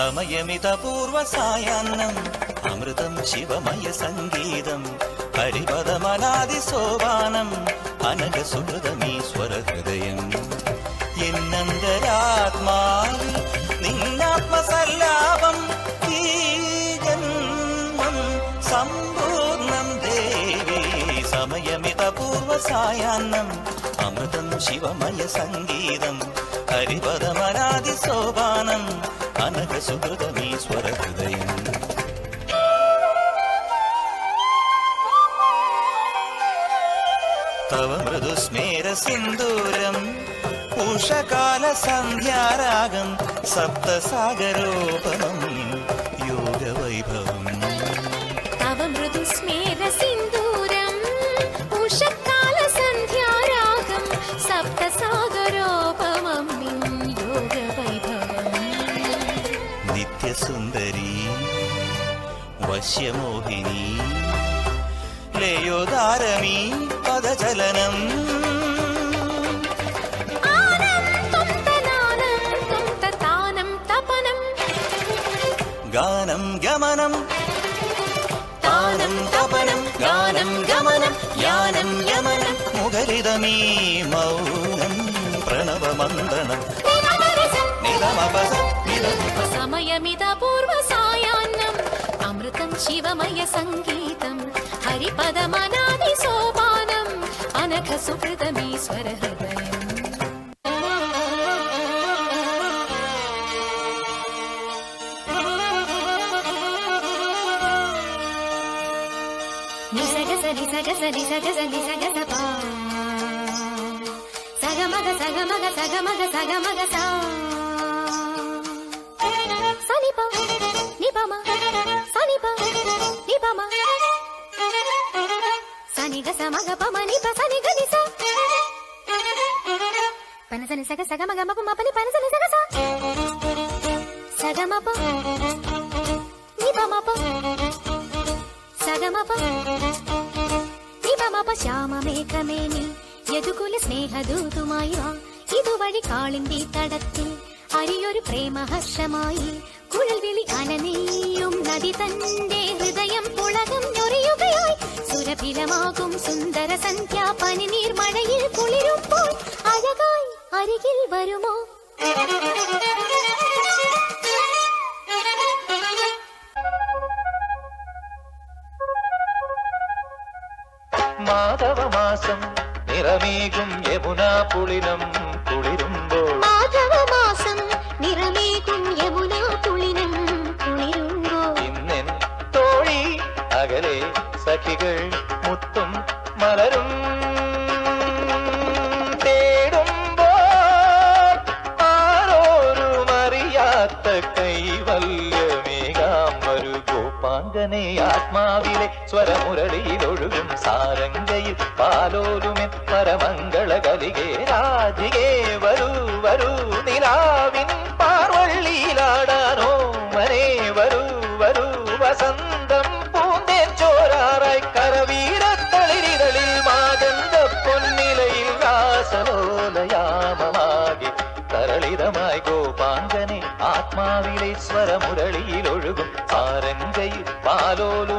സമയമിതപൂർവസായാന്നം അമൃതം ശിവമയ സംഗീതം ഹരിപദമനാദിസോപാനം അനഘസുഹൃതമീശ്വരഹൃദയം എന്നന്തരാത്മാവിൽ നിന്നാത്മസല്ലാപം ഈ ജന്മം സമ്പൂർണം ദേവി സമയമിതപൂർവസായാന്നം അമൃതം ശിവമയ സംഗീതം ഹരിപദമനാദിസോപാനം അനഘസുഹൃതമീശ്വരഹൃദയം തവ മൃദുസ്മേരസിന്ദൂരം ഉഷകാലസന്ധ്യാരാഗം സപ്തസാഗരോപമം യോഗവൈഭവം തവ മൃദുസ്മേരസിന്ദൂരം ഉഷകാലസന്ധ്യാരാഗം സപ്തസാഗരോപമം യോഗവൈഭവം നിത്യസുന്ദരീ വശ്യമോഹിനി ലയോദാരമീ പദചലനം ഗാനം ഗമനം താനം തപനം ഗാനം ഗമനം യാനം യമനം മുഖരിതമീ മൗനം പ്രണവമന്ദനം സമയമിതപൂർവസായാന്നം അമൃതം ശിവമയ സംഗീതം ഹരിപദമനാദിസോപാനം അനഘസുഹൃതമീശ്വരഹൃദയം నిసగసరి సగసరి సగసరి సగసప సగమగ సగమగ సగమగ సగమగ సా సనిప నిపమ సనిప నిపమ సనిగ సమగ పమ నిప సనిగ నిస పనసని సగ సగమగ మప మపని పనసని సగ సా సగమప నిపమప సగమప നിപമപ ശ്യാമമേഘമേനി യദുകുല സ്നേഹദൂതുമായി വാ ഇതുവഴി കാളിന്തി തടത്തിൽ അരിയൊരു പ്രേമഹർഷമായി കുഴൽവിളി അനനെയ്യും നദി തന്റെ ഹൃദയം പുളകം ഞൊറിയുകയായി സുരഭിലമാകും സുന്ദര സന്ധ്യ പനിനീർ മഴയിൽ കുളിരുമ്പോൾ അഴകായി അരികിൽ വരുമോ മാധവമാസം നിറമേകും യമുനാ പുളിനം കുളിരുമ്പോൾ മാധവമാസം നിറമേകും യമുനാ പുളിനം കുളിരുമ്പോൾ ഇന്നെൻ തോഴി അകലെ സഖികൾ മുത്തും മലരും തേടുമ്പോൾ ആരോരും അറിയാത്ത കൈവല്യമേകാം വരൂ ഗോപാംഗനെ ആത്മാവിലെ സ്വരമുരളിയിലൊഴുകും സാരംഗയിൽ പാലോലുമെൻ പരമംഗള കലികേ രാധികേ വരൂ വരൂ നിലാവിൻ പാർവള്ളിയിലാടാനോ മനെ വരൂ വരൂ വസന്തം പൂന്തേൻ ചോരാറായി കരവീരത്തളിരിതളിൽ മാഗന്ധ പൊന്നിലയിൽ രാസലോലയാമമാകെ തരളിതമായി ഗോപാംഗനെ ആത്മാവിലെ സ്വരമുരളിയിലൊഴുകും സാരംഗയിൽ പാലോലു